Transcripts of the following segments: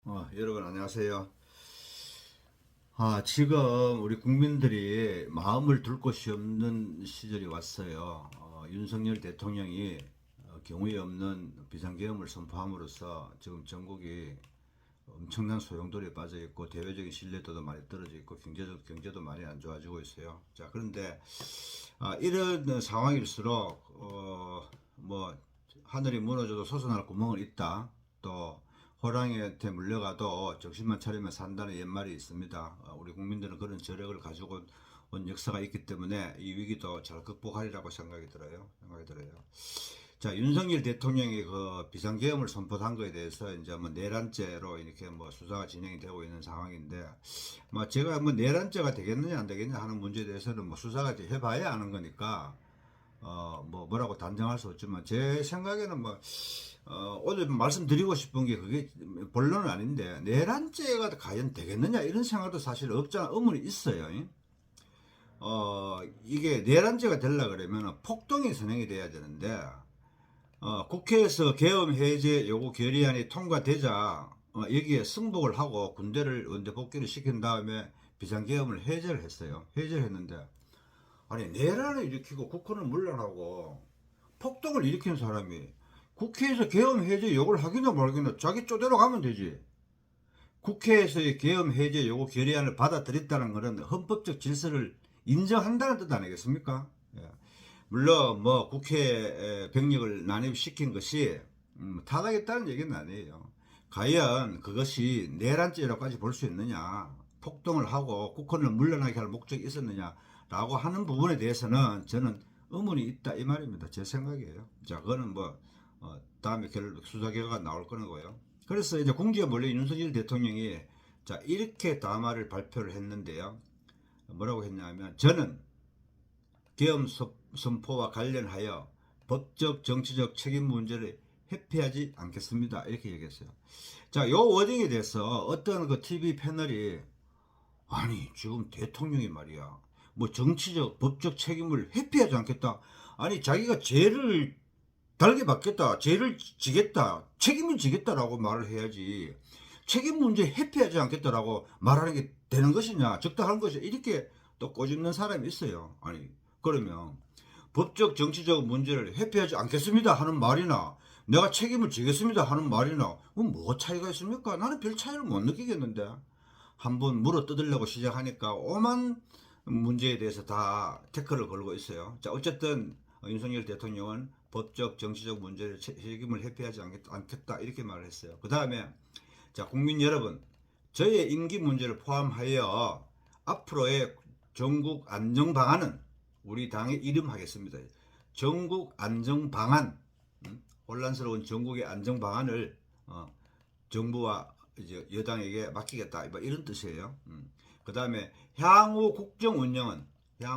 여러분 안녕하세요. 지금 우리 국민들이 마음을 둘 곳이 없는 시절이 왔어요. 윤석열 대통령이 경우에 없는 비상계엄을 선포함으로써 지금 전국이 엄청난 소용돌이에 빠져 있고 대외적인 신뢰도도 많이 떨어져 있고 경제도 많이 안 좋아지고 있어요. 자, 그런데 이런 상황일수록 뭐 하늘이 무너져도 솟아날 구멍은 있다. 또 호랑이한테 물려가도 정신만 차리면 산다는 옛말이 있습니다. 우리 국민들은 그런 저력을 가지고 온 역사가 있기 때문에 이 위기도 잘 극복하리라고 생각이 들어요. 자, 윤석열 대통령이 그 비상계엄을 선포한 거에 대해서 이제 뭐 내란죄로 이렇게 뭐 수사가 진행이 되고 있는 상황인데, 뭐 제가 뭐 내란죄가 되겠느냐 안 되겠느냐 하는 문제에 대해서는 뭐 수사가 해봐야 아는 거니까 뭐 뭐라고 단정할 수 없지만 제 생각에는 뭐 오늘 말씀드리고 싶은 게 그게 본론은 아닌데 내란죄가 과연 되겠느냐 이런 생각도 사실 없잖아 의문이 있어요. 이게 내란죄가 되려 그러면 폭동이 선행이 돼야 되는데 국회에서 계엄 해제 요구 결의안이 통과되자 여기에 승복을 하고 군대를 원대 복귀를 시킨 다음에 비상계엄을 해제를 했어요. 해제를 했는데 아니 내란을 일으키고 국회는 물러나고 폭동을 일으킨 사람이 국회에서 계엄 해제 요구를 하기나 말기나 자기 쪼대로 가면 되지. 국회에서의 계엄 해제 요구 결의안을 받아들였다는 것은 헌법적 질서를 인정한다는 뜻 아니겠습니까? 예. 물론 뭐 국회 병력을 난입시킨 것이 타당했다는 얘기는 아니에요. 과연 그것이 내란죄라고까지 볼 수 있느냐, 폭동을 하고 국회를 물러나게 할 목적이 있었느냐라고 하는 부분에 대해서는 저는 의문이 있다 이 말입니다. 제 생각이에요. 자, 그거는 뭐 다음에 수사 결과가 나올 거고요. 그래서 이제 공지에 몰래 윤석열 대통령이 자 이렇게 담화를 발표를 했는데요. 뭐라고 했냐면 저는 계엄 선포와 관련하여 법적 정치적 책임 문제를 회피하지 않겠습니다. 이렇게 얘기했어요. 자, 요 워딩에 대해서 어떤 그 TV 패널이 아니 지금 대통령이 말이야 뭐 정치적 법적 책임을 회피하지 않겠다. 아니 자기가 죄를 달게 받겠다, 죄를 지겠다, 책임을 지겠다라고 말을 해야지 책임 문제 회피하지 않겠다라고 말하는 게 되는 것이냐 적당한 것이냐 이렇게 또 꼬집는 사람이 있어요. 아니 그러면 법적 정치적 문제를 회피하지 않겠습니다 하는 말이나 내가 책임을 지겠습니다 하는 말이나 뭐 차이가 있습니까? 나는 별 차이를 못 느끼겠는데 한번 물어 뜯으려고 시작하니까 오만 문제에 대해서 다 태클을 걸고 있어요. 자, 어쨌든 윤석열 대통령은 법적 정치적 문제를 책임을 회피하지 않겠다 이렇게 말을 했어요. 그 다음에 자 국민 여러분 저의 임기 문제를 포함하여 앞으로의 전국 안정 방안은 우리 당에 이름하겠습니다. 전국 안정 방안, 혼란스러운 전국의 안정 방안을 정부와 이제 여당에게 맡기겠다 이런 뜻이에요. 그 다음에 향후 국정 운영은 이제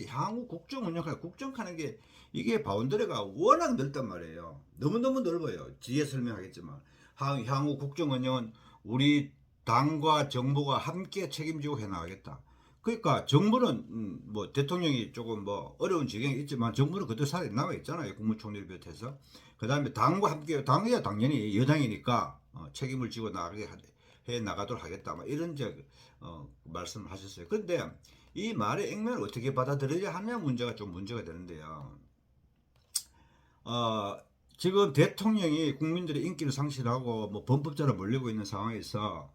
향후 국정 운영할 국정하는 게 이게 바운더리가 워낙 넓단 말이에요. 너무너무 넓어요. 뒤에 설명하겠지만 향후 국정 운영은 우리 당과 정부가 함께 책임지고 해나가겠다. 그러니까 정부는 뭐 대통령이 조금 뭐 어려운 지경이 있지만 정부는 그대로 살아 남아 있잖아요. 국무총리를 비롯해서. 그 다음에 당과 함께 당이야 당연히 여당이니까 책임을 지고 나가게 해 나가도록 하겠다. 막 이런 말씀을 하셨어요. 그런데 이 말의 액면을 어떻게 받아들여야 하냐 문제가 좀 문제가 되는데요. 지금 대통령이 국민들의 인기를 상실하고 뭐 범법자로 몰리고 있는 상황에서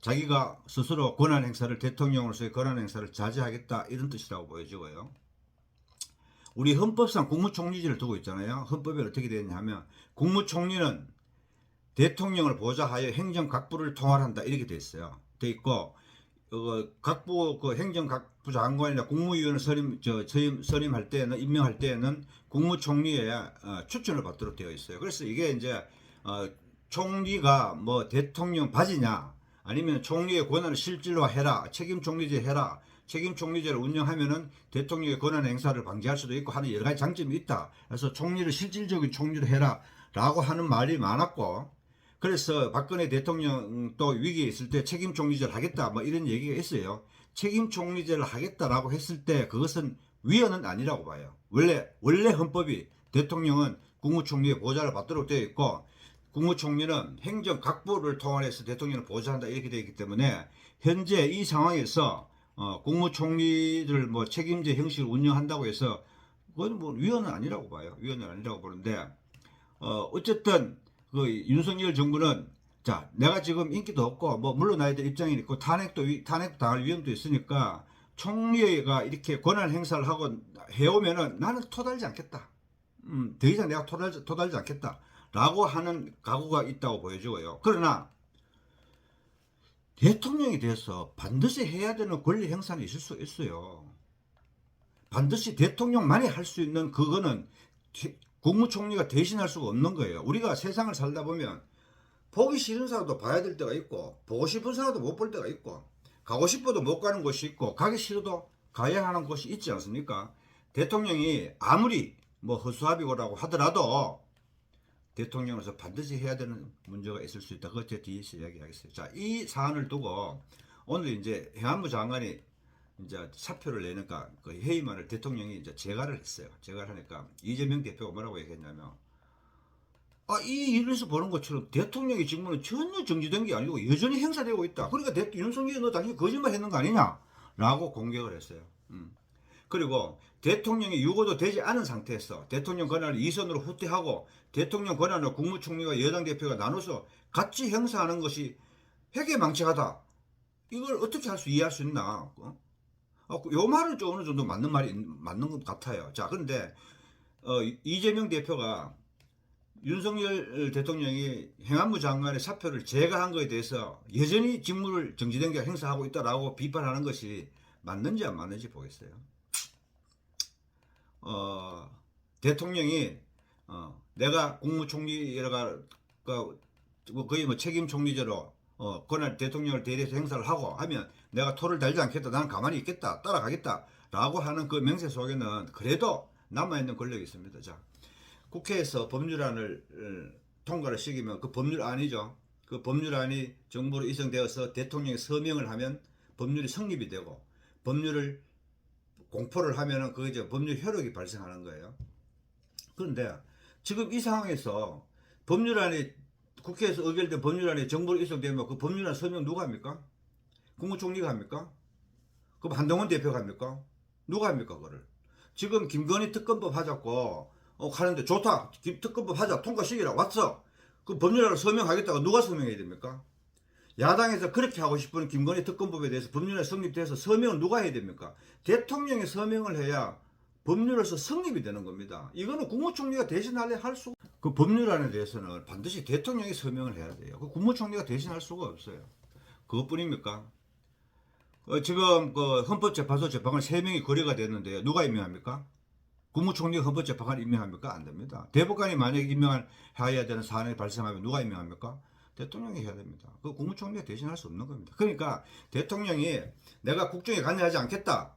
자기가 스스로 권한 행사를 대통령으로서의 권한 행사를 자제하겠다 이런 뜻이라고 보여지고요. 우리 헌법상 국무총리제를 두고 있잖아요. 헌법에 어떻게 되어 있냐 하면 국무총리는 대통령을 보좌하여 행정각부를 통할한다 이렇게 되어 있어요. 돼 있고 각부 그 행정각부 장관이나 국무위원을 선임할 때는 임명할 때는 국무총리의 추천을 받도록 되어 있어요. 그래서 이게 이제 총리가 뭐 대통령 바지냐 아니면 총리의 권한을 실질로 해라 책임 총리제 해라 책임 총리제를 운영하면은 대통령의 권한 행사를 방지할 수도 있고 하는 여러 가지 장점이 있다. 그래서 총리를 실질적인 총리로 해라라고 하는 말이 많았고 그래서 박근혜 대통령도 위기에 있을 때 책임 총리제를 하겠다 뭐 이런 얘기가 있어요. 책임 총리제를 하겠다라고 했을 때 그것은 위헌은 아니라고 봐요. 원래 헌법이 대통령은 국무총리의 보좌를 받도록 되어 있고 국무총리는 행정각부를 통해서 대통령을 보좌한다 이렇게 되어 있기 때문에 현재 이 상황에서 국무총리를 뭐 책임제 형식을 운영한다고 해서 그건 뭐 위헌은 아니라고 봐요. 위헌은 아니라고 보는데 어쨌든 그 윤석열 정부는 자 내가 지금 인기도 없고 뭐 물러나야 될 입장이 있고 탄핵도 당할 위험도 있으니까 총리가 이렇게 권한 행사를 하고 해오면은 나는 토달지 않겠다. 더 이상 내가 토달지 않겠다. 라고 하는 각오가 있다고 보여지고요. 그러나 대통령에 대해서 반드시 해야 되는 권리 행사는 있을 수 있어요. 반드시 대통령만이 할 수 있는 그거는 국무총리가 대신할 수가 없는 거예요. 우리가 세상을 살다 보면 보기 싫은 사람도 봐야 될 때가 있고 보고 싶은 사람도 못 볼 때가 있고 가고 싶어도 못 가는 곳이 있고 가기 싫어도 가야 하는 곳이 있지 않습니까? 대통령이 아무리 뭐 허수아비고라고 하더라도 대통령으로서 반드시 해야 되는 문제가 있을 수 있다. 그거 제가 뒤에서 이야기하겠어요. 자, 이 사안을 두고 오늘 이제 행안부 장관이 이제 사표를 내니까 그 회의만을 대통령이 이제 재가를 했어요. 재가를 하니까 이재명 대표가 뭐라고 얘기했냐면 이 일에서 보는 것처럼 대통령의 직무는 전혀 정지된 게 아니고 여전히 행사되고 있다. 그러니까 윤석열이 너 당신 거짓말 했는 거 아니냐? 라고 공격을 했어요. 그리고 대통령이 유고도 되지 않은 상태에서 대통령 권한을 이선으로 후퇴하고 대통령 권한을 국무총리와 여당 대표가 나눠서 같이 행사하는 것이 회계망측하다. 이걸 어떻게 이해할 수 있나? 요 말은 좀 어느 정도 맞는 것 같아요. 자, 그런데 이재명 대표가 윤석열 대통령이 행안부 장관의 사표를 재가한 것에 대해서 여전히 직무를 정지된 게 행사하고 있다라고 비판하는 것이 맞는지 안 맞는지 보겠어요. 대통령이 내가 국무총리가 거의 뭐 책임 총리제로 권한 대통령을 대리해서 행사를 하고 하면 내가 토를 달지 않겠다. 나는 가만히 있겠다. 따라가겠다. 라고 하는 그 명세 속에는 그래도 남아있는 권력이 있습니다. 자, 국회에서 법률안을 통과를 시키면 그 법률안이죠. 그 법률안이 정부로 이송되어서 대통령이 서명을 하면 법률이 성립이 되고 법률을 공포를 하면은 그 이제 법률 효력이 발생하는 거예요. 그런데 지금 이 상황에서 법률안이 국회에서 의결된 법률안이 정부로 이송되면 그 법률안 서명 누가 합니까? 국무총리가 합니까? 그럼 한동훈 대표가 합니까? 누가 합니까 그거를? 지금 김건희 특검법 하자고 하는데 좋다. 특검법 하자. 통과시키라. 왔어. 그 법률안을 서명하겠다고 누가 서명해야 됩니까? 야당에서 그렇게 하고 싶은 김건희 특검법에 대해서 법률에 성립돼서 서명을 누가 해야 됩니까? 대통령이 서명을 해야 법률로서 성립이 되는 겁니다. 이거는 국무총리가 대신하려 할 수, 그 법률안에 대해서는 반드시 대통령이 서명을 해야 돼요. 그 국무총리가 대신할 수가 없어요. 그것뿐입니까? 지금 그 헌법재판소 재판관 3명이 거래가 됐는데요. 누가 임명합니까? 국무총리가 헌법재판관을 임명합니까? 안 됩니다. 대법관이 만약에 임명해야 되는 사안이 발생하면 누가 임명합니까? 대통령이 해야 됩니다. 그 국무총리가 대신할 수 없는 겁니다. 그러니까 대통령이 내가 국정에 관여하지 않겠다.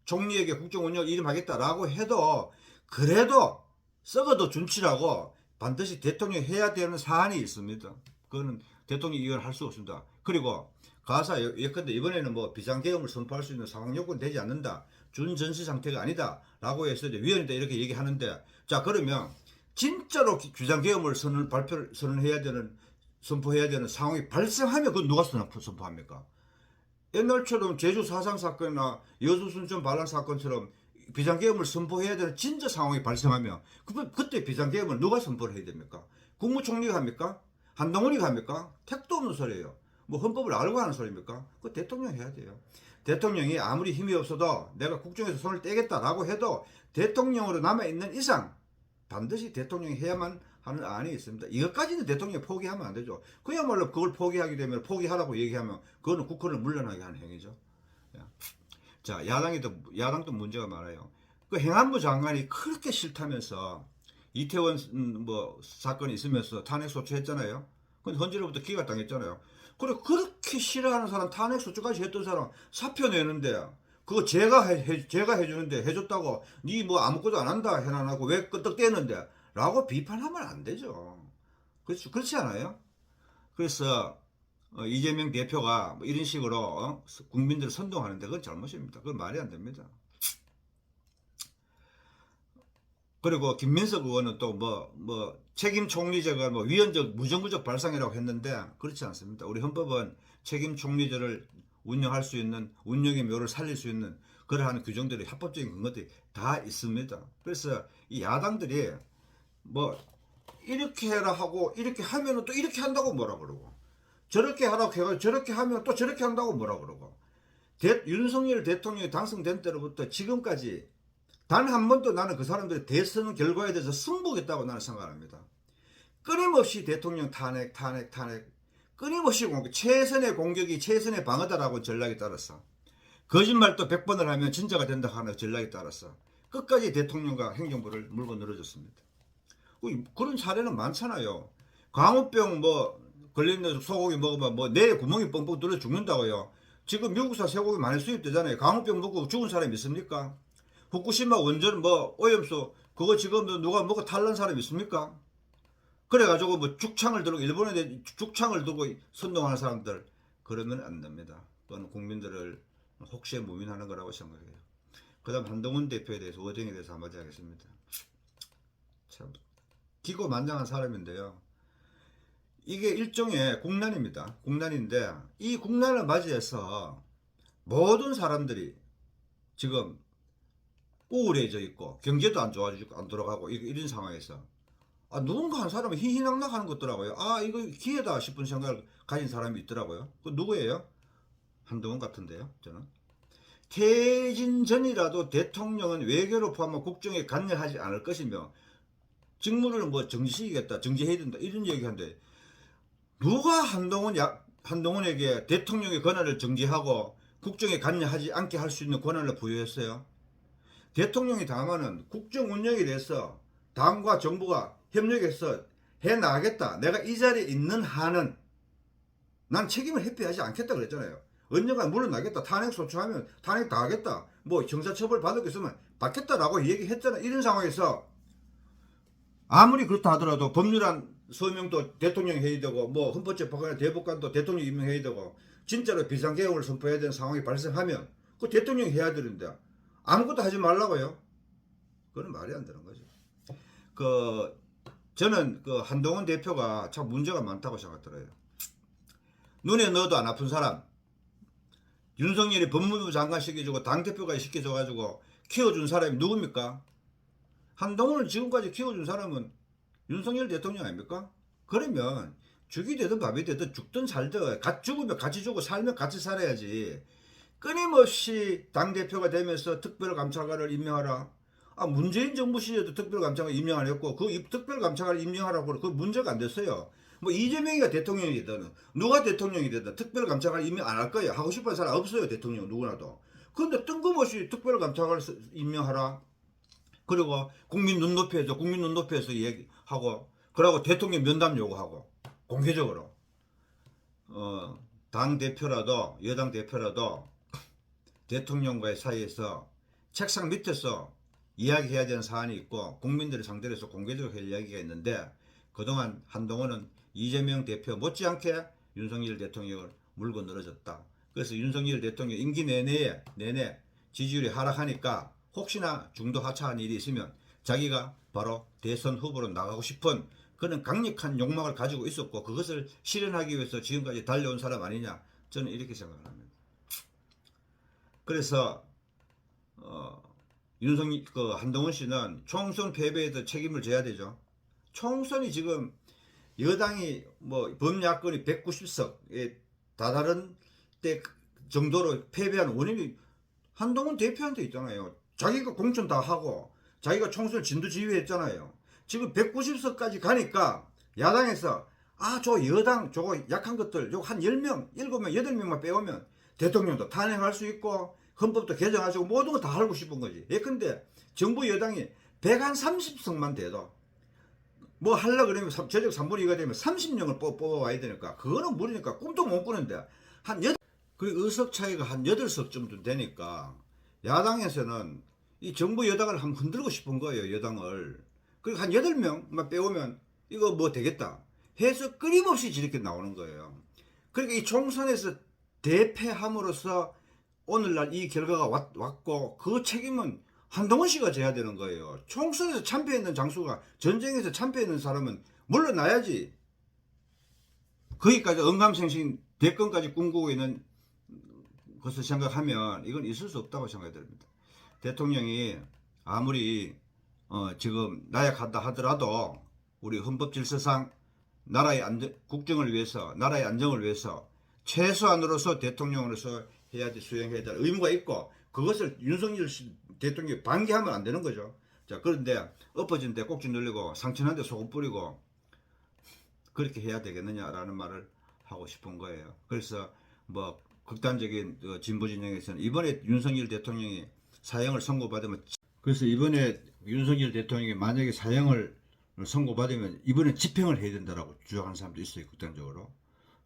총리에게 국정 운영 이임하겠다라고 해도 그래도 썩어도 준치라고 반드시 대통령이 해야 되는 사안이 있습니다. 그거는 대통령이 이걸 할 수 없습니다. 그리고 가사 예컨대 이번에는 뭐 비상계엄을 선포할 수 있는 상황 요건 되지 않는다. 준전시 상태가 아니다. 라고 해서 이제 위원이다 이렇게 얘기하는데 자 그러면 진짜로 비상계엄을 선언해야 되는 선포해야 되는 상황이 발생하면 그건 누가 선포합니까? 옛날처럼 제주 4.3 사건이나 여수 순천 반란 사건처럼 비상계엄을 선포해야 되는 진짜 상황이 발생하면 그때 비상계엄을 누가 선포를 해야 됩니까? 국무총리가 합니까? 한동훈이가 합니까? 택도 없는 소리예요. 뭐 헌법을 알고 하는 소리입니까? 그거 대통령이 해야 돼요. 대통령이 아무리 힘이 없어도 내가 국정에서 손을 떼겠다라고 해도 대통령으로 남아있는 이상 반드시 대통령이 해야만 하는 안이 있습니다. 이것까지는 대통령이 포기하면 안 되죠. 그야말로 그걸 포기하게 되면 포기하라고 얘기하면 그거는 국회를 물러나게 하는 행위죠. 자, 야당도 문제가 많아요. 그 행안부 장관이 그렇게 싫다면서 이태원 뭐 사건이 있으면서 탄핵 소추했잖아요. 근데 헌재로부터 기각 당했잖아요. 그렇게 싫어하는 사람 탄핵 소추까지 했던 사람 사표 내는데 그거 제가 해주는데 해줬다고 니 뭐 아무것도 안 한다 해놔놓고 왜 끄떡대는데 라고 비판하면 안 되죠. 그렇지 않아요? 그래서 이재명 대표가 뭐 이런 식으로 국민들을 선동하는데 그건 잘못입니다. 그건 말이 안 됩니다. 그리고 김민석 의원은 또 책임 총리제가 위헌적 무정부적 발상이라고 했는데 그렇지 않습니다. 우리 헌법은 책임 총리제를 운영할 수 있는 운영의 묘를 살릴 수 있는 그러한 규정들이 합법적인 근거들이 다 있습니다. 그래서 이 야당들이 뭐 이렇게 해라 하고 이렇게 하면은 또 이렇게 한다고 뭐라 그러고 저렇게 하라고 해가 저렇게 하면 또 저렇게 한다고 뭐라 그러고 윤석열 대통령이 당선된 때로부터 지금까지 단 한 번도 나는 그 사람들의 대선 결과에 대해서 승복했다고 나는 생각합니다. 끊임없이 대통령 탄핵 끊임없이 최선의 공격이 최선의 방어다라고 전략에 따라서 거짓말도 100번을 하면 진짜가 된다 하는 전략에 따라서 끝까지 대통령과 행정부를 물고 늘어졌습니다. 그런 사례는 많잖아요. 광우병 걸리는 소고기 먹으면 뇌에 구멍이 뻥뻥 뚫려 죽는다고요. 지금 미국산 쇠고기 많이 수입되잖아요. 광우병 먹고 죽은 사람이 있습니까? 후쿠시마 원전 오염수 그거 지금 누가 먹고 탈난 사람이 있습니까? 그래가지고 죽창을 들고 일본에 죽창을 들고 선동하는 사람들 그러면 안 됩니다. 또는 국민들을 혹시에 무민하는 거라고 생각해요. 그 다음 한동훈 대표에 대해서 어정에 대해서 한마디 하겠습니다. 참 기고만장한 사람인데요. 이게 일종의 국난입니다. 국난인데 이 국난을 맞이해서 모든 사람들이 지금 우울해져 있고 경제도 안 좋아지고 안 돌아가고 이런 상황에서 누군가 한 사람은 희희낙낙하는 것 같더라고요. 이거 기회다 싶은 생각을 가진 사람이 있더라고요. 그 누구예요? 한동훈 같은데요. 저는 퇴진 전이라도 대통령은 외교를 포함한 국정에 관여하지 않을 것이며 직무를 정지시키겠다 정지해야 된다 이런 얘기하는데 누가 한동훈에게 대통령의 권한을 정지하고 국정에 관여하지 않게 할 수 있는 권한을 부여했어요? 대통령이 다만은 국정 운영에 대해서 당과 정부가 협력해서 해나가겠다. 내가 이 자리에 있는 한은 난 책임을 회피하지 않겠다 그랬잖아요. 언젠가 물러나겠다. 탄핵 소추하면 탄핵 다 하겠다. 형사처벌 받을 게 있으면 받겠다라고 얘기했잖아. 이런 상황에서 아무리 그렇다 하더라도 법률안 서명도 대통령이 해야 되고 헌법재판관 대법관도 대통령이 임명해야 되고 진짜로 비상계엄을 선포해야 되는 상황이 발생하면 그 대통령이 해야 되는데 아무것도 하지 말라고요? 그건 말이 안 되는 거죠. 저는 한동훈 대표가 참 문제가 많다고 생각들어요. 눈에 넣어도 안 아픈 사람, 윤석열이 법무부 장관 시켜주고 당대표까지 시켜줘가지고 키워준 사람이 누굽니까? 한동훈을 지금까지 키워준 사람은 윤석열 대통령 아닙니까? 그러면 죽이 되든 밥이 되든 죽든 살든 같이 죽으면 같이 죽고 살면 같이 살아야지. 끊임없이 당대표가 되면서 특별감찰관을 임명하라. 문재인 정부 시절에도 특별감찰관 임명 안 했고 그 특별감찰관을 임명하라고 그 문제가 안 됐어요. 이재명이가 대통령이 되든 누가 대통령이 되든 특별감찰관 임명 안 할 거예요. 하고 싶은 사람 없어요. 대통령 누구나도. 그런데 뜬금없이 특별감찰관을 임명하라. 그리고 국민 눈높이에서 얘기하고 그러고 대통령 면담 요구하고 공개적으로 당 대표라도 여당 대표라도 대통령과의 사이에서 책상 밑에서 이야기해야 되는 사안이 있고 국민들을 상대로 해서 공개적으로 할 이야기가 있는데 그동안 한동훈은 이재명 대표 못지않게 윤석열 대통령을 물고 늘어졌다. 그래서 윤석열 대통령 임기 내내 지지율이 하락하니까 혹시나 중도 하차한 일이 있으면 자기가 바로 대선 후보로 나가고 싶은 그런 강력한 욕망을 가지고 있었고 그것을 실현하기 위해서 지금까지 달려온 사람 아니냐 저는 이렇게 생각합니다. 그래서 한동훈 씨는 총선 패배에도 책임을 져야 되죠. 총선이 지금 여당이 범야권이 190석에 다다른 때 정도로 패배한 원인이 한동훈 대표한테 있잖아요. 자기가 공천 다 하고 자기가 총선을 진두지휘했잖아요. 지금 190석까지 가니까 야당에서 저 여당 저거 약한 것들 저거 한 10명, 7명, 8명만 빼오면 대통령도 탄핵할 수 있고 헌법도 개정하시고 모든 거 다 하고 싶은 거지. 예컨대 정부 여당이 130석만 돼도 하려고 그러면 저녁 3분의 2가 되면 30명을 뽑아와야 되니까 그거는 무리니까 꿈도 못 꾸는데 그리고 의석 차이가 한 8석 정도 되니까 야당에서는 이 정부 여당을 한번 흔들고 싶은 거예요. 여당을. 그리고 한 8명만 빼오면 이거 되겠다 해서 끊임없이 저렇게 나오는 거예요. 그러니까 이 총선에서 대패함으로써 오늘날 이 결과가 왔고 그 책임은 한동훈 씨가 져야 되는 거예요. 총선에서 참패했는 장수가 전쟁에서 참패했는 사람은 물러나야지. 거기까지 언감생심 대권까지 꿈꾸고 있는 것을 생각하면 이건 있을 수 없다고 생각이 듭니다. 대통령이 아무리 지금 나약하다 하더라도 우리 헌법 질서상 나라의 국정을 위해서, 나라의 안정을 위해서 최소한으로서 대통령으로서 해야지 수행해야 될 의무가 있고, 그것을 윤석열 대통령이 방기하면 안 되는 거죠. 자, 그런데 엎어진 데 꼭지 늘리고 상처난 데 소금 뿌리고 그렇게 해야 되겠느냐라는 말을 하고 싶은 거예요. 그래서 뭐 극단적인 진보 진영에서는 이번에 윤석열 대통령이 사형을 선고받으면, 그래서 이번에 윤석열 대통령이 만약에 사형을 선고받으면 이번에 집행을 해야 된다라고 주장하는 사람도 있어요. 극단적으로.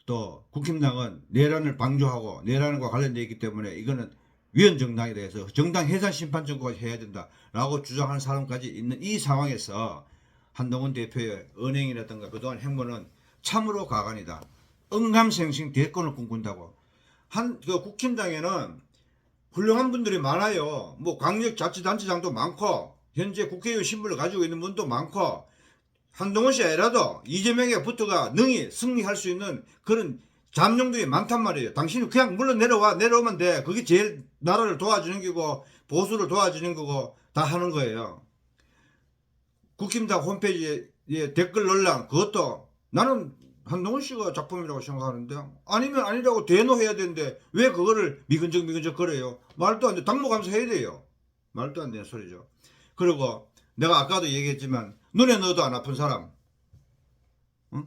또 국힘당은 내란을 방조하고 내란과 관련되어 있기 때문에 이거는 위헌정당에 대해서 정당 해산 심판 청구까지 해야 된다라고 주장하는 사람까지 있는 이 상황에서 한동훈 대표의 언행이라든가 그동안 행보는 참으로 가관이다. 언감생심 대권을 꿈꾼다고. 국힘당에는 훌륭한 분들이 많아요. 뭐 광역자치단체장도 많고 현재 국회의원 신분을 가지고 있는 분도 많고, 한동훈 씨 아니라도 이재명에 붙어가 능히 승리할 수 있는 그런 잠룡들이 많단 말이에요. 당신이 그냥 물론 내려오면 돼. 그게 제일 나라를 도와주는 거고 보수를 도와주는 거고 다 하는 거예요. 국힘당 홈페이지에 댓글 논란, 그것도 나는 한동훈 씨가 작품이라고 생각하는데, 아니면 아니라고 대노해야 되는데 왜 그거를 미근적 거려요? 말도 안 돼. 당무감사 해야 돼요. 말도 안 되는 소리죠. 그리고 내가 아까도 얘기했지만 눈에 넣어도 안 아픈 사람, 응?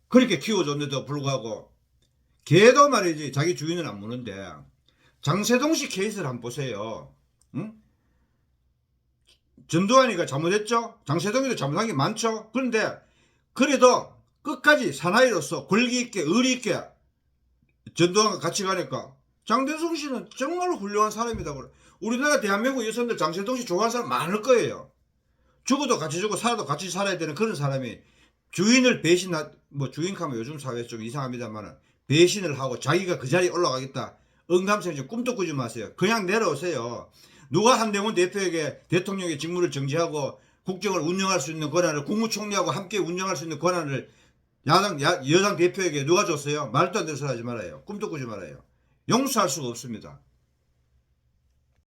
그렇게 키워줬는데도 불구하고 걔도 말이지 자기 주인은 안 무는데, 장세동 씨 케이스를 한번 보세요. 응? 전두환이가 잘못했죠? 장세동이도 잘못한 게 많죠? 그런데 그래도 끝까지 사나이로서 권리 있게 의리 있게 전두환과 같이 가니까 장대성 씨는 정말로 훌륭한 사람이다. 우리나라 대한민국 여성들 장세동 씨 좋아하는 사람 많을 거예요. 죽어도 같이 죽고 살아도 같이 살아야 되는 그런 사람이 주인을 뭐 주인하면 요즘 사회 좀 이상합니다만 배신을 하고 자기가 그 자리에 올라가겠다. 언감생심 꿈도 꾸지 마세요. 그냥 내려오세요. 누가 한동훈 대표에게 대통령의 직무를 정지하고 국정을 운영할 수 있는 권한을, 국무총리하고 함께 운영할 수 있는 권한을 여당 대표에게 누가 줬어요? 말도 안 되는 소리 하지 말아요. 꿈도 꾸지 말아요. 용서할 수가 없습니다.